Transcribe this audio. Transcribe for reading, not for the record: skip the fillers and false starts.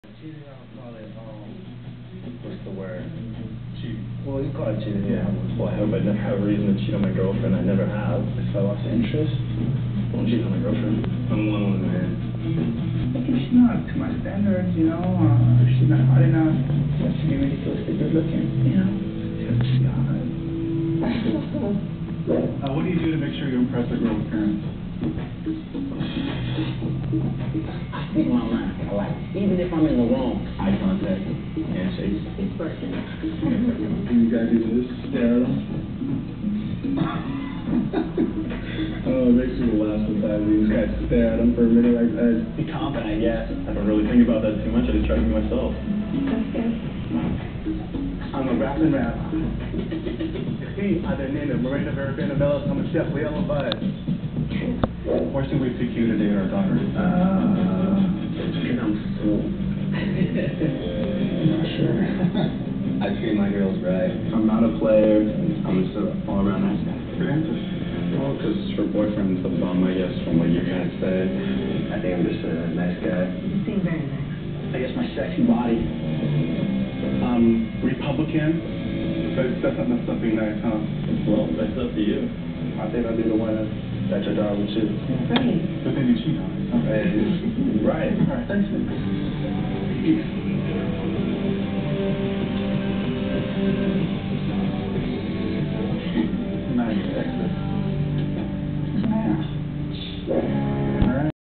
Cheating, I'll call it, what's the word? Cheating. Well, you call it cheating, yeah. Well, I hope I never have a reason to cheat on my girlfriend. I never have. If I lost interest? Don't cheat on my girlfriend. I'm a one-woman man. Like, if she's not to my standards, you know, if she's not hard enough, she has to be ridiculously good looking, you know? She has to be hot. What do you do to make sure you impress a girl's parents? I speak my mind. I like it. Even if I'm in the wrong. Eye contact, handshakes. It's perfect. You guys do this? Stare at them? Oh, it makes me laugh sometimes. You just gotta stare at them for a minute like that. Be confident, I guess. I don't really think about that too much. I just try to be myself. I'm a rapping rap. See, I didn't name it. Miranda Verabena Mellis. I'm a chef. We have a buzz. Why should we pick you to date our daughter? Because I'm smooth. I'm not sure. I treat my girls right. I'm not a player. I'm just an all-around nice guy. Good answer. Well, because her boyfriend's a bum, I guess, from what you guys said. I think I'm just a nice guy. You seem very nice. I guess my sexy body. Republican. That's not something nice, huh? Well, that's up to you. I think I'll be the one that your dog would choose. Right. But then you cheat on it. Right. All right, thanks, man.